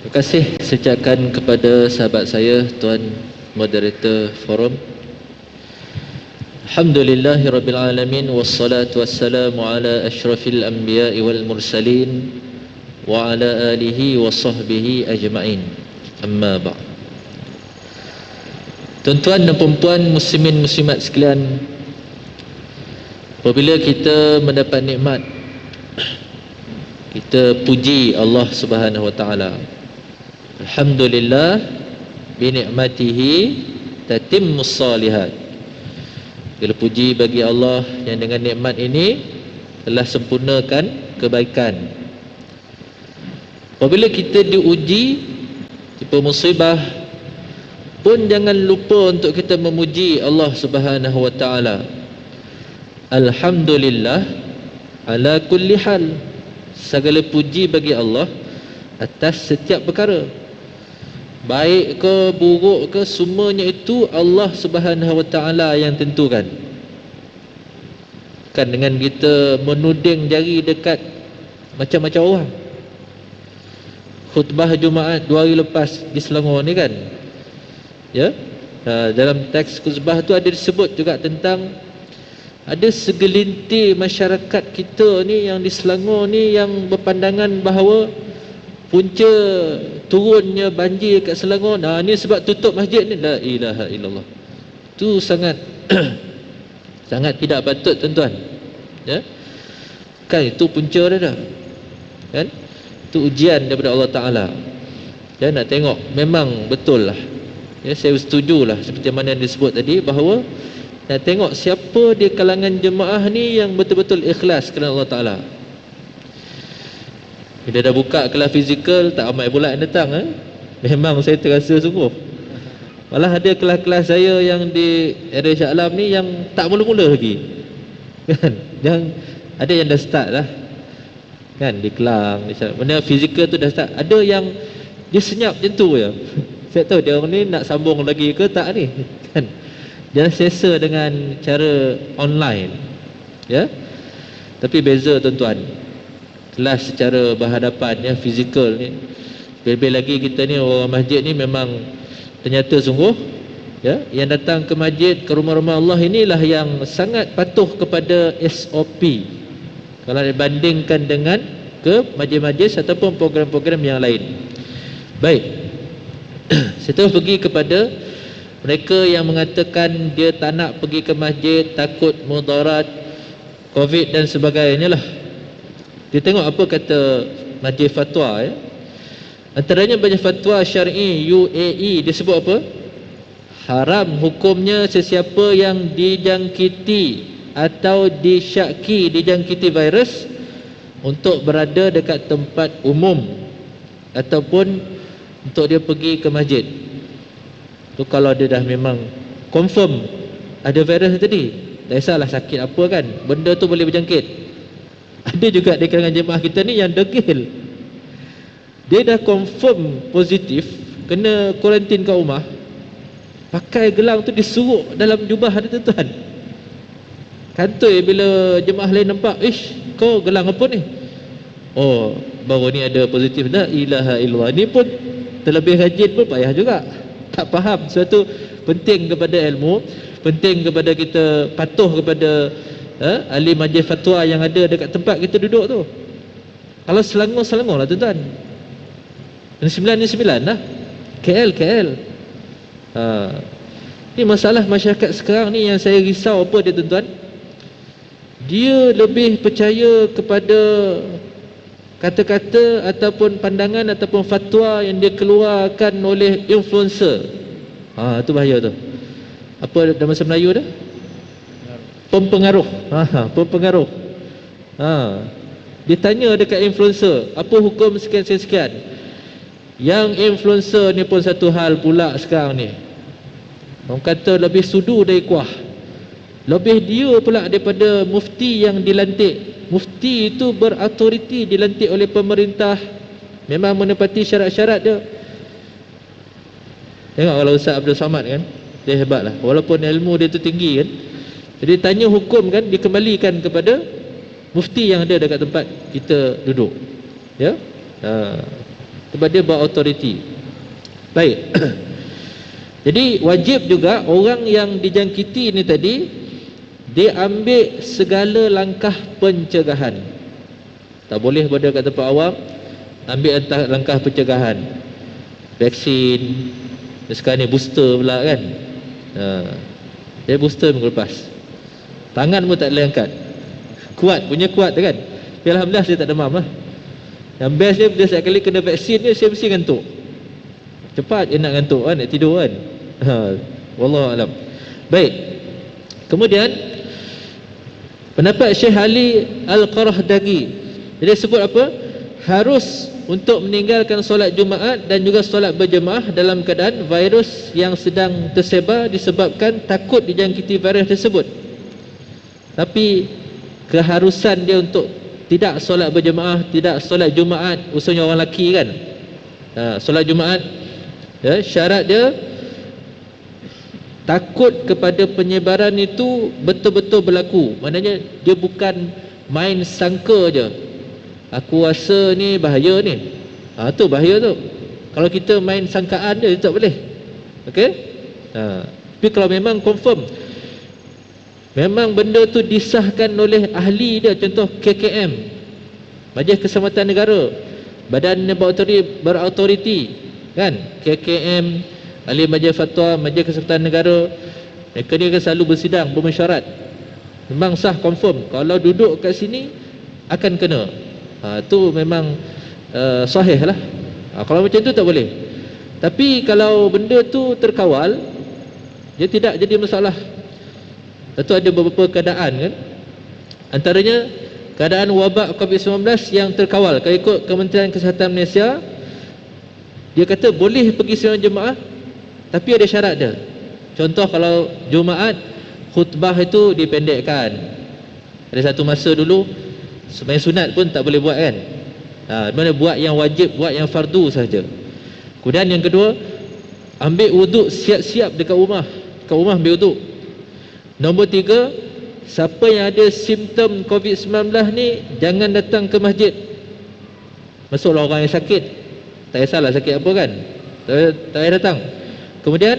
Terima kasih sejakan kepada sahabat saya, Tuan Moderator Forum. Alhamdulillahirabbil alamin, wassalatu wassalamu ala asyrafil anbiya'i wal mursalin wa ala alihi wa sahbihi ajma'in. Amma ba'd. Tuan-tuan dan puan-puan, muslimin muslimat sekalian, apabila kita mendapat nikmat, kita puji Allah Subhanahu wa taala. Alhamdulillah bi ni'matihi tatimmus salihat. Segala puji bagi Allah yang dengan nikmat ini telah sempurnakan kebaikan. Apabila kita diuji tipe musibah pun jangan lupa untuk kita memuji Allah Subhanahu wa taala. Alhamdulillah ala kulli hal. Segala puji bagi Allah atas setiap perkara, baik ke buruk ke, semuanya itu Allah Subhanahu wa taala yang tentukan. Kan dengan kita menuding jari dekat macam-macam orang. Khutbah Jumaat 2 hari lepas di Selangor ni kan, ya, dalam teks khutbah tu ada disebut juga tentang ada segelintir masyarakat kita ni yang di Selangor ni yang berpandangan bahawa punca turunnya banjir kat Selangor, ni sebab tutup masjid ni. La ilaha illallah. Tu sangat sangat tidak patut, tuan-tuan. Ya. Kan itu punca dia dah. Kan? Itu ujian daripada Allah Taala. Ya, nak tengok memang betul lah. Ya, saya setujulah seperti mana yang disebut tadi bahawa nak tengok siapa di kalangan jemaah ni yang betul-betul ikhlas kerana Allah Taala. Bila dah buka kelas fizikal, tak ramai pula yang datang. Memang saya terasa sungguh. Malah ada kelas-kelas saya yang di area Shah Alam ni yang tak mula-mula lagi. Kan? Yang ada yang dah start lah. Kan, di Kelang, di mana fizikal tu dah start. Ada yang dia senyap macam tu je. Saya tahu dia orang ni nak sambung lagi ke tak ni. Kan? Dia sesa dengan cara online. Ya. Tapi beza, tuan-tuan. Kelas secara berhadapan, ya, fizikal ni, lebih lagi kita ni orang masjid ni memang ternyata sungguh, ya, yang datang ke masjid, ke rumah-rumah Allah inilah yang sangat patuh kepada SOP kalau dibandingkan dengan ke majlis-majlis ataupun program-program yang lain. Baik. Saya terus pergi kepada mereka yang mengatakan dia tak nak pergi ke masjid, takut mudarat COVID dan sebagainya lah. Dia tengok apa kata majlis fatwa, ya. Antaranya majlis fatwa syar'i UAE, dia sebut apa? Haram hukumnya sesiapa yang dijangkiti atau disyaki dijangkiti virus untuk berada dekat tempat umum ataupun untuk dia pergi ke masjid. Tu kalau dia dah memang confirm ada virus tadi, tak kisahlah sakit apa kan, benda tu boleh berjangkit. Ada juga di kalangan jemaah kita ni yang degil. Dia dah confirm positif, kena kuarantin kat rumah, pakai gelang tu disuruh dalam jubah dia, tuan-tuan. Kantoi bila jemaah lain nampak, "Ish, kau gelang apa ni?" "Oh, baru ni ada positif." La ilaha illallah. Ni pun terlebih rajin pun payah juga. Tak faham sesuatu penting kepada ilmu, penting kepada kita patuh kepada ahli majlis fatwa yang ada dekat tempat kita duduk tu. Kalau Selangor lah, tuan-tuan. Ni 9 lah. KL. Ni masalah masyarakat sekarang ni yang saya risau apa dia, tuan-tuan. Dia lebih percaya kepada kata-kata ataupun pandangan ataupun fatwa yang dia keluarkan oleh influencer. Itu bahaya tu. Apa dalam bahasa Melayu dah? Pempengaruh. Pempengaruh. Dia tanya dekat influencer, apa hukum sekian-sekian. Yang influencer ni pun satu hal pula sekarang ni. Orang kata lebih sudu dari kuah. Lebih dia pula daripada mufti yang dilantik. Mufti itu berautoriti, dilantik oleh pemerintah, memang menepati syarat-syarat dia. Tengok kalau Ustaz Abdul Samad kan, dia hebat lah, walaupun ilmu dia tu tinggi kan. Jadi tanya hukum kan, dikembalikan kepada mufti yang ada dekat tempat kita duduk. Ya. sebab dia berautoriti. Baik. Jadi wajib juga orang yang dijangkiti ni tadi, dia ambil segala langkah pencegahan. Tak boleh pada kat tempat awam, ambil langkah pencegahan. Vaksin, sekarang ni booster pula kan. Dia booster minggu lepas, tangan pun tak boleh angkat. Punya kuat kan. Tapi alhamdulillah saya tak demam lah. Yang best dia, bila setiap kali kena vaksin ni, saya mesti ngantuk. Cepat dia nak ngantuk kan, nak tidur kan. Wallahualam. Baik. Kemudian pendapat Syekh Ali Al-Qarahdagi, dia sebut apa? Harus untuk meninggalkan solat Jumaat dan juga solat berjemaah dalam keadaan virus yang sedang tersebar disebabkan takut dijangkiti virus tersebut. Tapi keharusan dia untuk tidak solat berjemaah, tidak solat Jumaat, usulnya orang lelaki kan. Solat Jumaat, ya, syarat dia takut kepada penyebaran itu betul-betul berlaku. Maknanya dia bukan main sangka je, aku rasa ni bahaya ni. Tu bahaya tu. Kalau kita main sangkaan je, tak boleh. Okey? Tapi kalau memang confirm, memang benda tu disahkan oleh ahli dia, contoh KKM, Majlis Keselamatan Negara, badan yang berautoriti kan, KKM, ahli majlis fatwa, Majlis Keselamatan Negara, mereka ni akan selalu bersidang, bermesyuarat. Memang sah, confirm, kalau duduk kat sini akan kena. Tu memang sahih lah. Kalau macam tu tak boleh. Tapi kalau benda tu terkawal, dia tidak jadi masalah. Itu ada beberapa keadaan kan. Antaranya keadaan wabak COVID-19 yang terkawal. Kalau ikut Kementerian Kesihatan Malaysia, dia kata boleh pergi sembahyang jemaah, tapi ada syarat dia. Contoh kalau Jumaat, khutbah itu dipendekkan. Ada satu masa dulu sembahyang sunat pun tak boleh buat kan. Mana buat yang wajib, buat yang fardu saja. Kemudian yang kedua, ambil wuduk siap-siap dekat rumah. Dekat rumah ambil wuduk. Nombor 3, siapa yang ada simptom COVID-19 ni jangan datang ke masjid. Masuklah orang yang sakit, tak kisahlah sakit apa kan, tak payah datang. Kemudian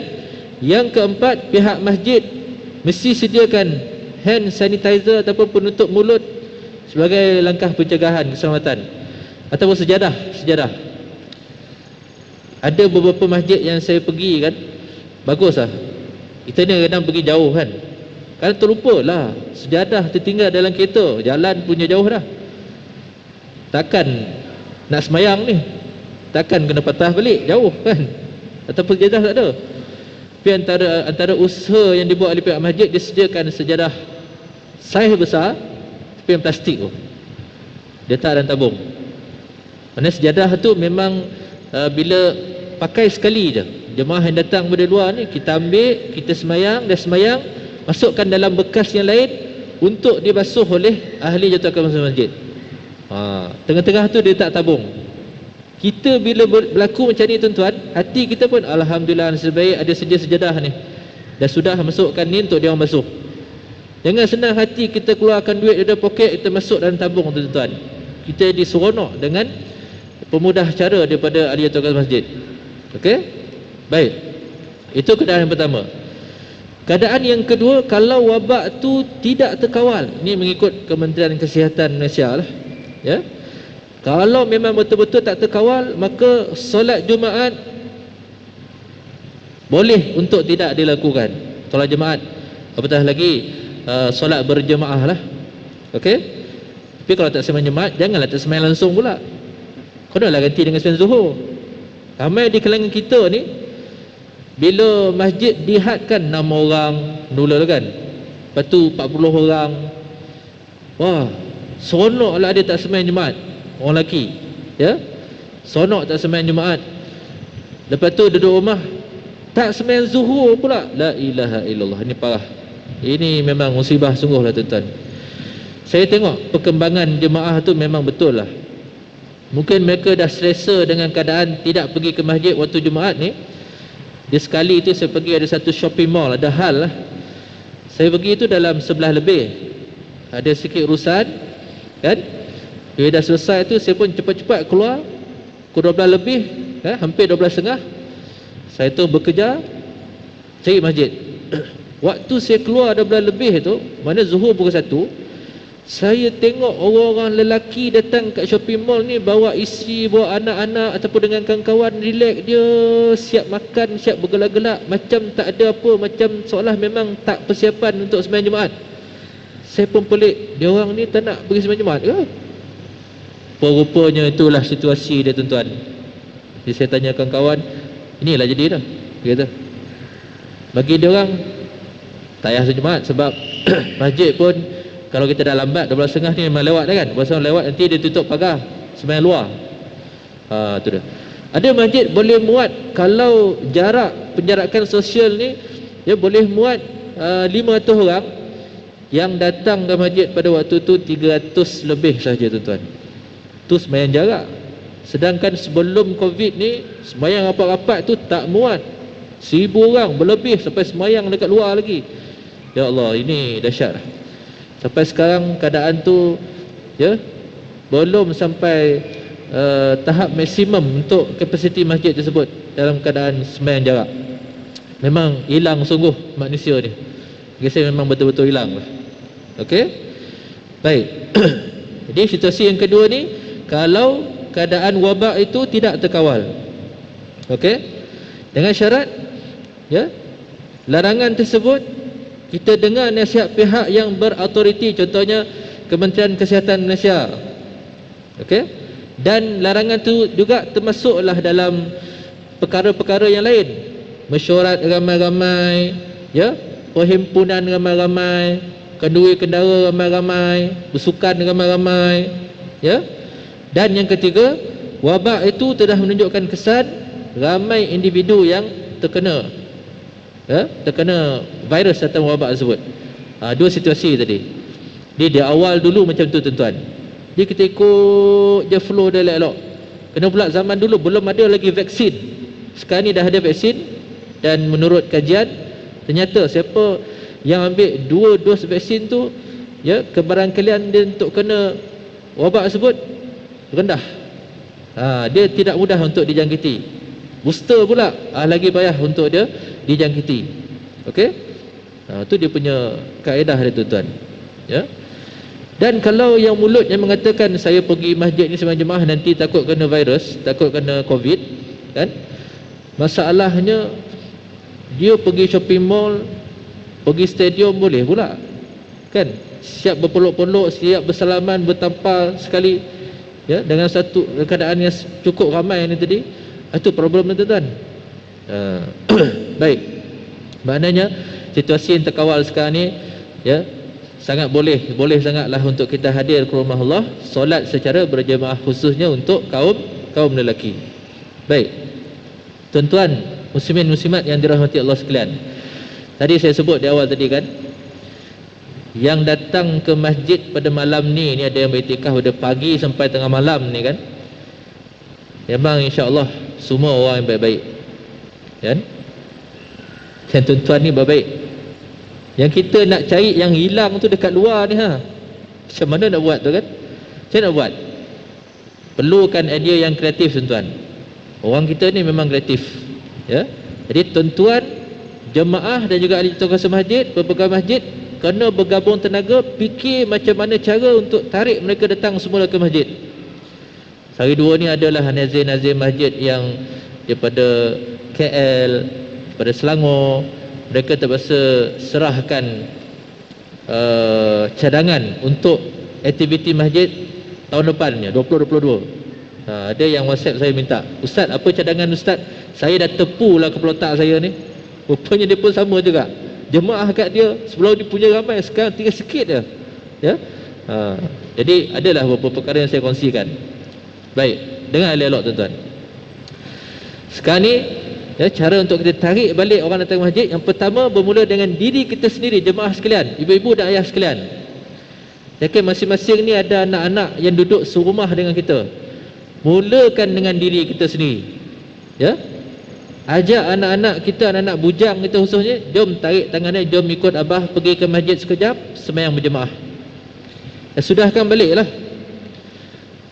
yang keempat, pihak masjid mesti sediakan hand sanitizer ataupun penutup mulut sebagai langkah pencegahan keselamatan, ataupun sejadah. Ada beberapa masjid yang saya pergi kan, bagus lah. Kita ni kadang pergi jauh kan, kadang terlupa lah, sejadah tertinggal dalam kereta, jalan punya jauh dah. Takkan nak semayang ni, takkan kena patah balik jauh kan, ataupun sejadah tak ada. Tapi antara usaha yang dibuat oleh pihak masjid, dia sediakan sejadah saiz besar, tapi yang plastik tu, dia tak dalam tabung. Maksudnya sejadah tu memang bila pakai sekali je, jemaah yang datang dari luar ni, kita ambil, kita semayang, dah semayang, masukkan dalam bekas yang lain untuk dibasuh oleh ahli jadualkan masjid. Tengah-tengah tu dia tak tabung. Kita bila berlaku macam ni tuan-tuan, hati kita pun alhamdulillah, nasib baik ada sedia sejadah ni, dah sudah masukkan ni untuk dia orang basuh. Jangan senang hati kita keluarkan duit dari poket, kita masuk dalam tabung tuan-tuan. Kita diseronok dengan pemudah cara daripada ahli jadualkan masjid. Okey? Baik. Itu keadaan yang pertama. Keadaan yang kedua, kalau wabak tu tidak terkawal, ni mengikut Kementerian Kesihatan Malaysia lah, ya. Kalau memang betul-betul tak terkawal, maka solat Jumaat boleh untuk tidak dilakukan. Solat Jumaat, apatah lagi solat berjemaah lah. Okey. Tapi kalau tak sembahyang Jumaat, janganlah tak sembahyang langsung pula. Kenalah ganti dengan sembahyang Zuhur. Ramai di kalangan kita ni, bila masjid dihadkan 6 orang nula kan, lepas tu 40 orang, wah, seronok lah dia tak sembahyang Jumaat. Orang lelaki, ya, seronok tak sembahyang Jumaat. Lepas tu duduk rumah tak sembahyang Zuhur pula. La ilaha illallah. Ini parah. Ini memang musibah sungguh lah tuan-tuan. Saya tengok perkembangan jemaah tu memang betul lah. Mungkin mereka dah selesa dengan keadaan tidak pergi ke masjid waktu Jumaat ni. Dia sekali tu saya pergi, ada satu shopping mall, ada hal lah. Saya pergi tu dalam 11 lebih, ada sikit urusan kan. Bila dah selesai tu, saya pun cepat-cepat keluar. pukul 12 lebih, hampir 12.30, saya tu bekerja cari masjid. Waktu saya keluar 12 lebih tu, mana zuhur pukul 1, saya tengok orang-orang lelaki datang kat shopping mall ni, bawa isteri, bawa anak-anak ataupun dengan kawan-kawan, relax dia, siap makan, siap bergelak-gelak, macam tak ada apa, macam seolah memang tak persiapan untuk sembahyang Jumaat. Saya pun pelik, dia orang ni tak nak pergi sembahyang Jumaat ke? Rupanya itulah situasi dia, tuan-tuan. Jadi saya tanya kawan-kawan, inilah jadi dah, dia kata bagi dia orang tak payah sembahyang Jumaat, sebab masjid pun kalau kita dah lambat 12.30 ni memang lewat dah kan. Pasal lewat nanti dia tutup pagar sembahyang luar. Tu dia. Ada masjid boleh muat, kalau jarak penjarakan sosial ni, dia boleh muat 500 orang. Yang datang ke masjid pada waktu tu 300 lebih saja, tuan-tuan. Tu sembahyang jarak. Sedangkan sebelum Covid ni, sembahyang rapat-rapat tu tak muat, 1000 orang berlebih sampai sembahyang dekat luar lagi. Ya Allah, ini dahsyat. Sampai sekarang keadaan tu belum sampai tahap maksimum untuk kapasiti masjid tersebut dalam keadaan sembahyang jarak. Memang hilang sungguh manusia ni. Saya memang betul-betul hilang lah. Okey? Baik. Jadi situasi yang kedua ni, kalau keadaan wabak itu tidak terkawal. Okey? Dengan syarat larangan tersebut kita dengar nasihat pihak yang berautoriti, contohnya Kementerian Kesihatan Malaysia. Okey? Dan larangan tu juga termasuklah dalam perkara-perkara yang lain. Mesyuarat ramai-ramai, perhimpunan ramai-ramai, kenduri kendara ramai-ramai, bersukan ramai-ramai, Dan yang ketiga, wabak itu telah menunjukkan kesan ramai individu yang terkena virus atau wabak tersebut. Dua situasi tadi. Di awal dulu macam tu, tuan-tuan. Dia kita ikut je flow dia elok. Kena pula zaman dulu belum ada lagi vaksin. Sekarang ni dah ada vaksin, dan menurut kajian ternyata siapa yang ambil 2 dos vaksin tu, kebarangkalian dia untuk kena wabak tersebut rendah. Dia tidak mudah untuk dijangkiti. Booster pula lagi payah untuk dia dijangkiti. Okey? Tu dia punya kaedah dia, tuan-tuan. Dan kalau yang mulut yang mengatakan saya pergi masjid ni sembahyang jemaah nanti takut kena virus, takut kena Covid, kan? Masalahnya dia pergi shopping mall, pergi stadium boleh pula, kan? Siap berpeluk-peluk, siap bersalaman, bertampal sekali, dengan satu keadaan yang cukup ramai ni tadi. Itu problem, tuan-tuan. Baik. Maknanya situasi yang terkawal sekarang ni, sangat boleh sangatlah untuk kita hadir ke rumah Allah, solat secara berjemaah, khususnya untuk kaum lelaki. Baik. Tuan-tuan muslimin muslimat yang dirahmati Allah sekalian. Tadi saya sebut di awal tadi kan, yang datang ke masjid pada malam ni ada yang beriktikaf pada pagi sampai tengah malam ni kan, memang insya-Allah semua orang yang baik-baik, kan? Yang tuan-tuan ni baik-baik. Yang kita nak cari yang hilang tu dekat luar ni, macam mana nak buat tu kan? Macam nak buat? Perlukan idea yang kreatif, tuan-tuan. Orang kita ni memang kreatif, Jadi tuan-tuan jemaah dan juga ahli tugas masjid, pepegang masjid, kena bergabung tenaga, fikir macam mana cara untuk tarik mereka datang semula ke masjid. Hari dua ni adalah nazir-nazir masjid yang daripada KL, daripada Selangor. Mereka terpaksa serahkan cadangan untuk aktiviti masjid tahun depannya, 2022. Ada yang WhatsApp saya minta, "Ustaz, apa cadangan Ustaz? Saya dah tepu lah kepala otak saya ni." Rupanya dia pun sama juga. Jemaah kat dia sebelum dia punya ramai, sekarang tinggal sikit je. Jadi adalah beberapa perkara yang saya kongsikan. Baik, dengar elok, tuan-tuan. Sekarang ni cara untuk kita tarik balik orang datang masjid, yang pertama bermula dengan diri kita sendiri, jemaah sekalian, ibu-ibu dan ayah sekalian. Jadi masing-masing ni ada anak-anak yang duduk serumah dengan kita. Mulakan dengan diri kita sendiri. Ajak anak-anak kita, anak-anak bujang kita khususnya, jom tarik tangannya, jom ikut abah pergi ke masjid sekejap, sembahyang berjemaah. Sudahkan baliklah.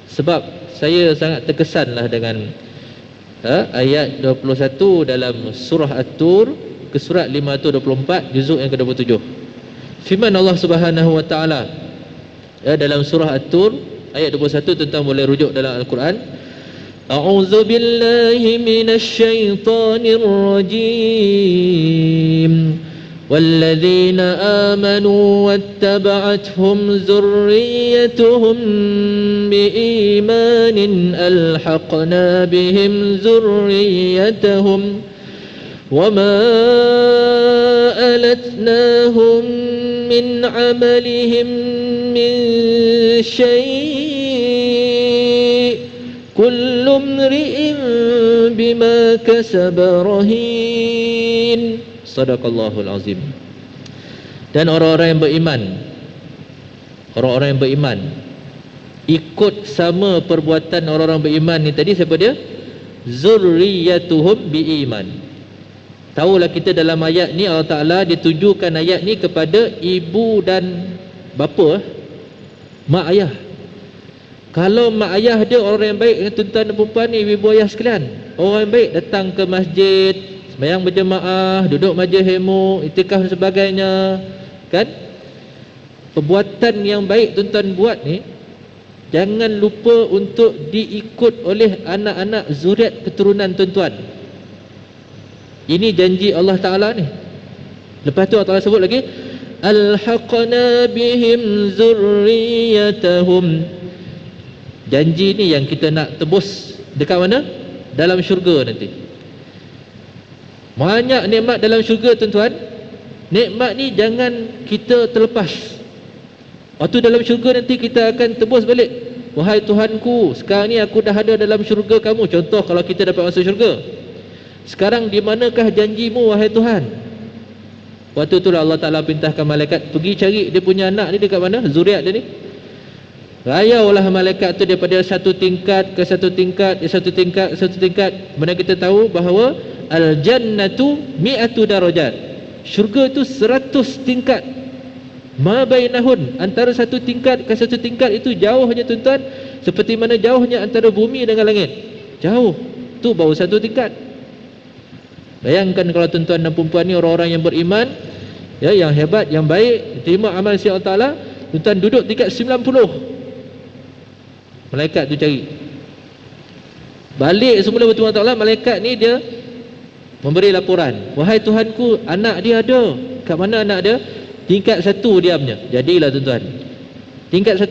Sebab saya sangat terkesanlah dengan ayat 21 dalam surah At-Tur ke surat 524 juzuk yang ke-27. Firman Allah Subhanahu wa taala dalam surah At-Tur ayat 21, tuan-tuan boleh rujuk dalam Al-Quran. A'udzu billahi minasy syaithanir rajim. والذين آمنوا واتبعتهم ذريتهم بإيمان ألحقنا بهم ذريتهم وما ألتناهم من عملهم من شيء كل امرئ بما كسب رهين. Sadaqallahul azim. Dan orang-orang yang beriman ikut sama perbuatan orang-orang beriman ni tadi. Siapa dia? Zurriyatuhum biiman. Tahulah kita dalam ayat ni Allah Ta'ala ditujukan ayat ni kepada ibu dan bapa, mak ayah. Kalau mak ayah dia orang yang baik dengan tuan-tuan dan puan ni, ibu ayah sekalian, orang yang baik, datang ke masjid, sembahyang berjemaah, duduk majlis ilmu, iktikaf dan sebagainya, kan? Perbuatan yang baik tuan-tuan buat ni, jangan lupa untuk diikut oleh anak-anak zuriat keturunan tuan-tuan. Ini janji Allah Ta'ala ni. Lepas tu Allah Ta'ala sebut lagi, alhaqna bihim zurriyatahum. Janji ni yang kita nak tebus dekat mana? Dalam syurga nanti. Banyak nikmat dalam syurga tuan-tuan. Nikmat ni jangan kita terlepas. Waktu dalam syurga nanti kita akan tebus balik. Wahai Tuhanku, sekarang ni aku dah ada dalam syurga kamu. Contoh kalau kita dapat masuk syurga. Sekarang di manakah janjimu wahai Tuhan? Waktu tu Allah Ta'ala perintahkan malaikat pergi cari dia punya anak ni dekat mana? Zuriat dia ni. Rayaulah malaikat tu daripada satu tingkat ke satu tingkat, satu tingkat ke satu tingkat. Mana kita tahu bahawa al-jannatu mi'atu darajat. Syurga tu 100 tingkat. Ma bainahun, antara satu tingkat ke satu tingkat itu jauhnya tuan-tuan, seperti mana jauhnya antara bumi dengan langit. Jauh. Tu baru satu tingkat. Bayangkan kalau tuan-tuan dan puan ni orang-orang yang beriman, ya, yang hebat, yang baik, terima amal si Allah Ta'ala, tuan-tuan duduk tingkat 90. Malaikat tu cari. Balik semula bertemu Allah Ta'ala, malaikat ni dia memberi laporan. Wahai Tuhanku, anak dia ada. Kat mana anak dia? Tingkat 1 diamnya. Jadilah tuan-tuan, tingkat 1.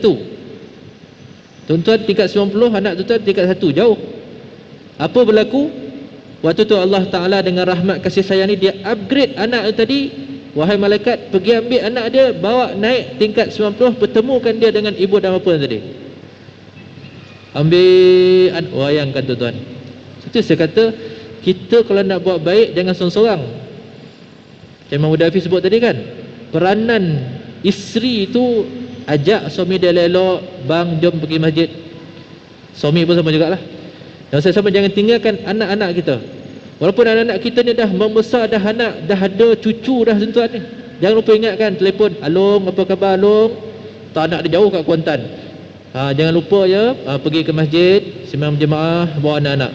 Tuan-tuan tingkat 90, anak tuan-tuan tingkat 1. Jauh. Apa berlaku? Waktu tu Allah Ta'ala dengan rahmat kasih sayang ni, dia upgrade anak tadi. Wahai malaikat, pergi ambil anak dia, bawa naik tingkat 90, pertemukan dia dengan ibu dan bapa tadi. Ambil, bayangkan tuan-tuan. Itu saya kata, kita kalau nak buat baik jangan seorang-seorang. Macam Imam Mudafi sebut tadi kan, peranan isteri tu ajak suami dia elok, bang jom pergi masjid. Suami pun sama jugalah. Dan saya sama jangan tinggalkan anak-anak kita. Walaupun anak-anak kita ni dah membesar, dah anak, dah ada cucu dah tuan-tuan ni, jangan lupa ingatkan, telefon, Along, apa khabar Along? Tak, anak dia jauh kat Kuantan. Jangan lupa ya, pergi ke masjid, sembahyang berjemaah, bawa anak-anak.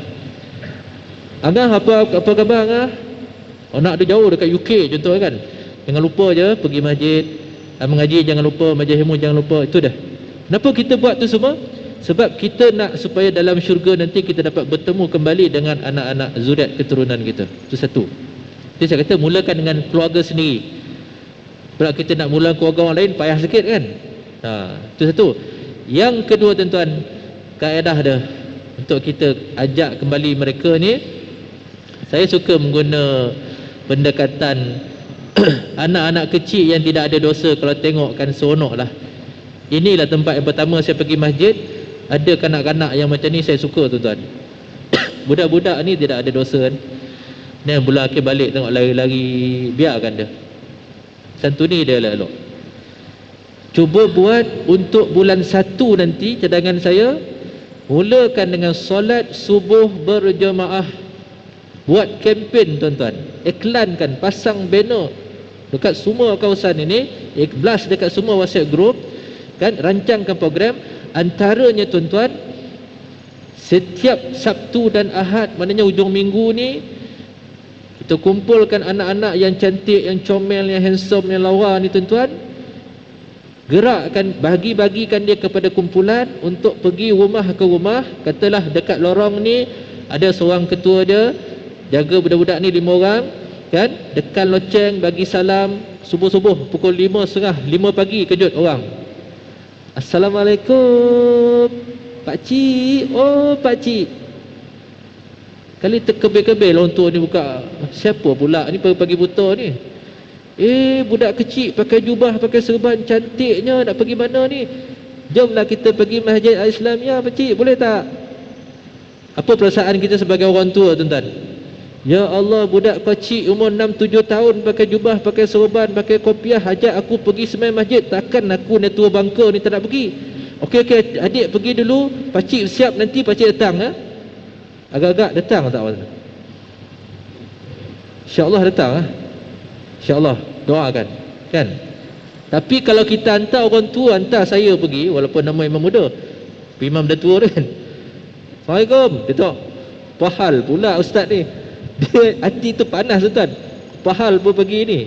Angah, apa khabar Angah? Anak dia jauh dekat UK contoh kan. Jangan lupa je pergi masjid, mengaji jangan lupa, majlis ilmu jangan lupa. Itu dah. Kenapa kita buat tu semua? Sebab kita nak supaya dalam syurga nanti kita dapat bertemu kembali dengan anak-anak zuriat keturunan kita. Itu satu. Jadi saya kata mulakan dengan keluarga sendiri. Sebab kita nak mula keluarga orang lain payah sikit kan. Itu satu. Yang kedua tuan-tuan, kaedah dia untuk kita ajak kembali mereka ni, saya suka mengguna pendekatan anak-anak kecil yang tidak ada dosa. Kalau tengok kan seronok lah. Inilah tempat yang pertama saya pergi masjid, ada kanak-kanak yang macam ni, saya suka tuan-tuan. Budak-budak ni tidak ada dosa kan. Dan bulan akhir balik tengok lari-lari, biarkan dia, santuni dia elok-elok. Cuba buat untuk bulan 1 nanti, cadangan saya, mulakan dengan solat subuh berjemaah. Buat kempen tuan-tuan, iklankan, pasang banner dekat semua kawasan ini, blast dekat semua WhatsApp group kan, rancangkan program. Antaranya tuan-tuan, Setiap Sabtu dan Ahad, maknanya hujung minggu ni, kita kumpulkan anak-anak yang cantik, yang comel, yang handsome, yang lawa ni tuan-tuan, gerakkan, bagikan dia kepada kumpulan untuk pergi rumah ke rumah. Katalah dekat lorong ni ada seorang ketua dia, jaga budak-budak ni 5 orang kan, dekat loceng, bagi salam subuh-subuh pukul 5.30, 5 pagi kejut orang. Assalamualaikum pakcik. Oh pakcik. Kali terkebel-kebel orang tua ni buka, siapa pula ni pagi-pagi buta ni? Budak kecil pakai jubah, pakai serban cantiknya, nak pergi mana ni? Jomlah kita pergi Masjid Al-Islamiyah pakcik, boleh tak? Apa perasaan kita sebagai orang tua tuan-tuan? Ya Allah, budak kecil umur 6-7 tahun pakai jubah, pakai serban, pakai kopiah, ajak aku pergi semai masjid. Takkan aku ni tua bangka ni tak nak pergi? Okey, adik pergi dulu, pakcik siap, nanti pakcik datang ha? Agak-agak datang tak apa? InsyaAllah datang ha? InsyaAllah, doakan kan? Tapi kalau kita hantar orang tua, hantar saya pergi, walaupun nama imam muda, imam dah tua kan, Assalamualaikum, dia tahu pahal pula ustaz ni. Dia hati tu panas tuan, pahal pun pergi ni.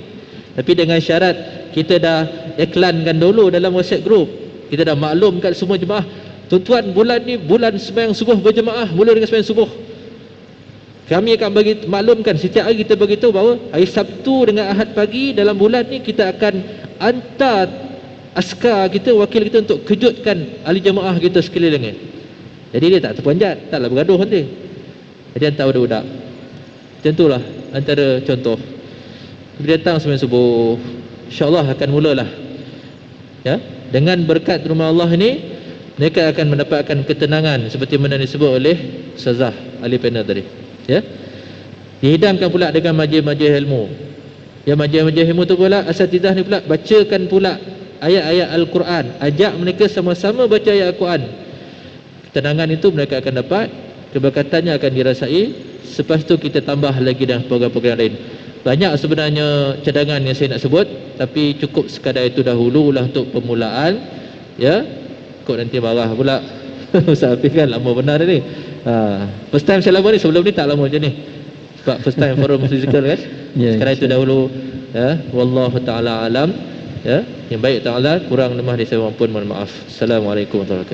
Tapi dengan syarat kita dah iklankan dulu dalam WhatsApp group, kita dah maklumkan semua jemaah, tuan-tuan, bulan ni bulan sembahyang subuh berjemaah, mula dengan sembahyang subuh. Kami akan bagi maklumkan, setiap hari kita beritahu bahawa hari Sabtu dengan Ahad pagi dalam bulan ni kita akan hantar askar kita, wakil kita untuk kejutkan ahli jemaah kita sekelilingnya. Jadi dia tak terpanjat, taklah bergaduh nanti. Jadi hantar budak-budak. Macam itulah antara contoh. Bila datang sembahyang subuh, insya-Allah akan mulalah. Ya, dengan berkat rumah Allah ini, mereka akan mendapatkan ketenangan seperti mana disebut oleh Ustazah Ali Panel tadi. Ya. Dihidangkan pula dengan majlis-majlis ilmu. Ya, majlis-majlis ilmu tu pula asatidzah ni pula bacakan pula ayat-ayat Al-Quran, ajak mereka sama-sama baca ayat Al-Quran. Ketenangan itu mereka akan dapat, keberkatannya akan dirasai. Selepas tu kita tambah lagi dengan program-program lain. Banyak sebenarnya cadangan yang saya nak sebut, tapi cukup sekadar itu dahululah untuk permulaan. Ya, kok nanti marah pula Ustaz Hafiz kan lama benar ni. First time saya lama ni, sebelum ni tak lama macam ni. Sebab first time forum physical kan. Sekarang itu dahulu. Ya, wallahu taala alam. Ya, yang baik taala, kurang lemah di saya, mohon maaf. Assalamualaikum warahmatullahi wabarakatuh.